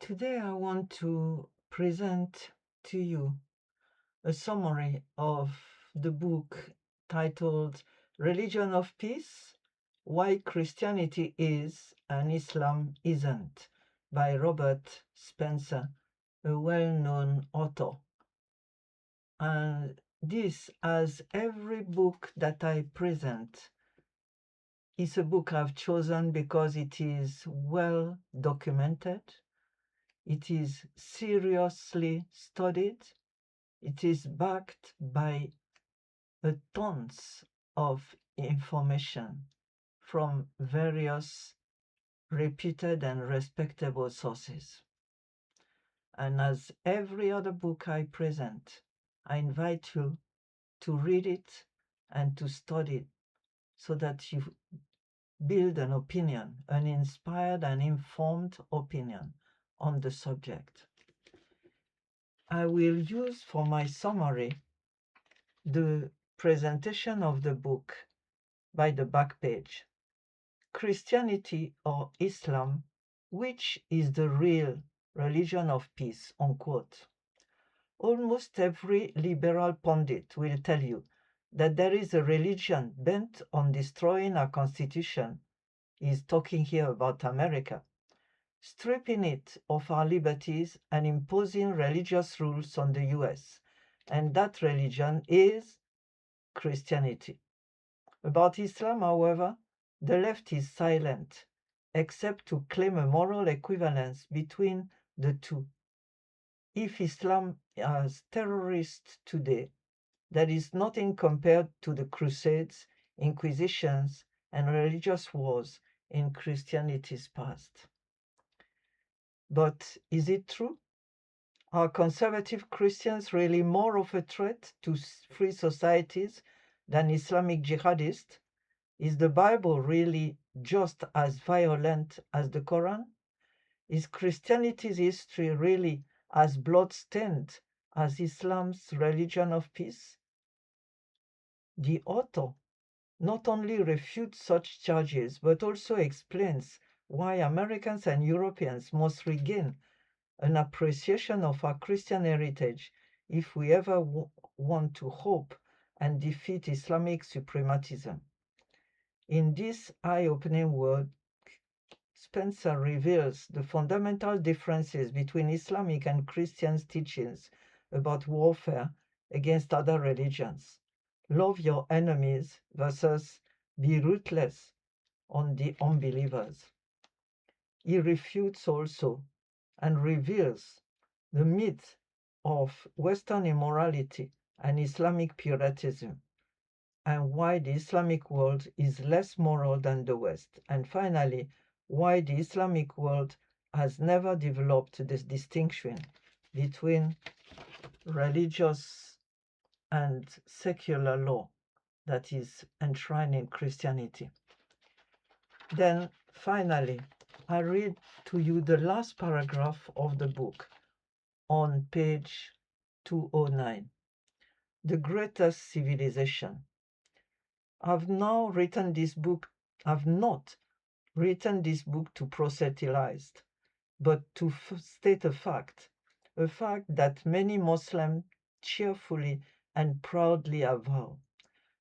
Today I want to present to you a summary of the book titled Religion of Peace: Why Christianity Is and Islam Isn't by Robert Spencer, a well-known author. And this, as every book that I present, is a book I've chosen because it is well documented, it is seriously studied, it is backed by tons of information from various reputed and respectable sources. And as every other book I present, I invite you to read it and to study it so that you build an opinion, an inspired and informed opinion on the subject. I will use for my summary the presentation of the book by the back page. Christianity or Islam, which is the real religion of peace, unquote. Almost every liberal pundit will tell you that there is a religion bent on destroying our constitution. He's talking here about America, stripping it of our liberties and imposing religious rules on the US. And that religion is Christianity. About Islam, however, the left is silent, except to claim a moral equivalence between the two. If Islam has terrorists today, there is nothing compared to the Crusades, inquisitions, and religious wars in Christianity's past. But is it true? Are conservative Christians really more of a threat to free societies than Islamic jihadists? Is the Bible really just as violent as the Quran? Is Christianity's history really as bloodstained as Islam's religion of peace? The author not only refutes such charges, but also explains why Americans and Europeans must regain an appreciation of our Christian heritage if we ever want to hope and defeat Islamic supremacism. In this eye-opening work, Spencer reveals the fundamental differences between Islamic and Christian teachings about warfare against other religions. Love your enemies versus be ruthless on the unbelievers. He refutes also and reveals the myth of Western immorality and Islamic puritanism, and why the Islamic world is less moral than the West. And finally, why the Islamic world has never developed this distinction between religious and secular law that is enshrined in Christianity. Then finally, I read to you the last paragraph of the book on page 209. The greatest civilization. I've not written this book to proselytize, but to state a fact that many Muslims cheerfully and proudly avow.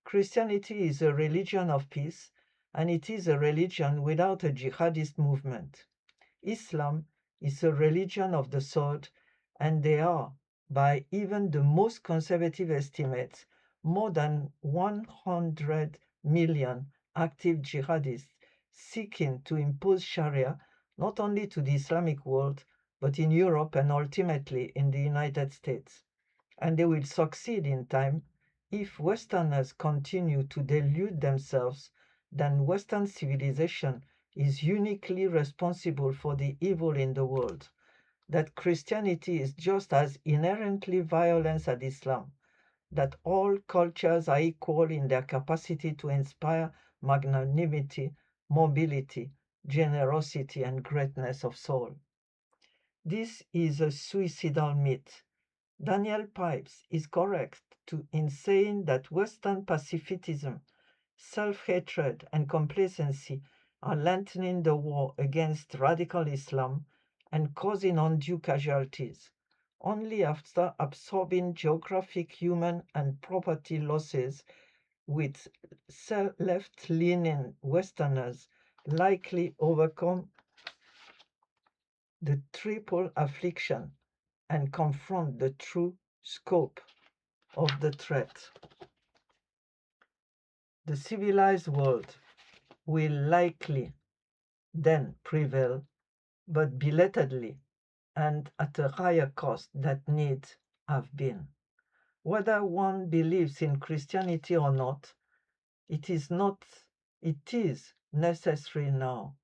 Christianity is a religion of peace, and it is a religion without a jihadist movement. Islam is a religion of the sword, and there are, by even the most conservative estimates, more than 100 million active jihadists seeking to impose sharia not only to the Islamic world, but in Europe and ultimately in the United States. And they will succeed in time if Westerners continue to delude themselves that Western civilization is uniquely responsible for the evil in the world, that Christianity is just as inherently violent as Islam, that all cultures are equal in their capacity to inspire magnanimity, mobility, generosity, and greatness of soul. This is a suicidal myth. Daniel Pipes is correct in saying that Western pacifism, self-hatred, and complacency are lengthening the war against radical Islam and causing undue casualties. Only after absorbing geographic, human, and property losses with left-leaning Westerners likely overcome the triple affliction and confront the true scope of the threat. The civilized world will likely then prevail, but belatedly and at a higher cost than need have been. Whether one believes in Christianity or not, it is necessary now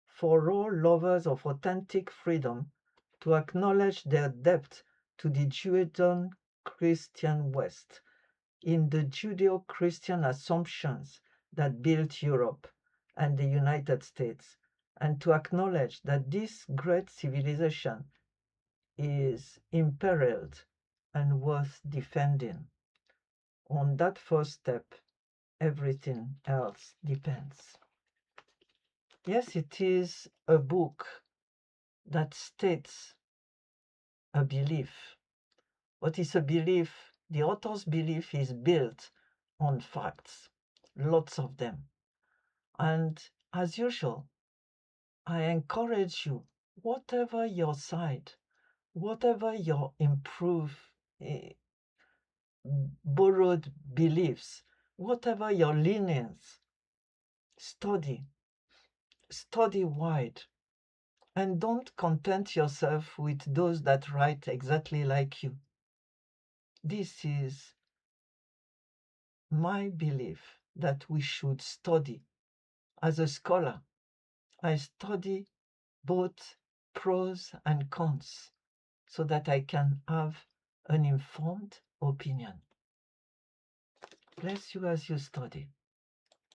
for all lovers of authentic freedom to acknowledge their debt to the Judeo-Christian West in the Judeo-Christian assumptions that built Europe and the United States, and to acknowledge that this great civilization is imperiled and worth defending. On that first step, everything else depends. Yes, it is a book that states a belief. What is a belief? The author's belief is built on facts, lots of them. And as usual, I encourage you, whatever your side, whatever your borrowed beliefs, whatever your leanings, study wide, and don't content yourself with those that write exactly like you. This is my belief that we should study. As a scholar, I study both pros and cons so that I can have an informed opinion. Bless you as you study.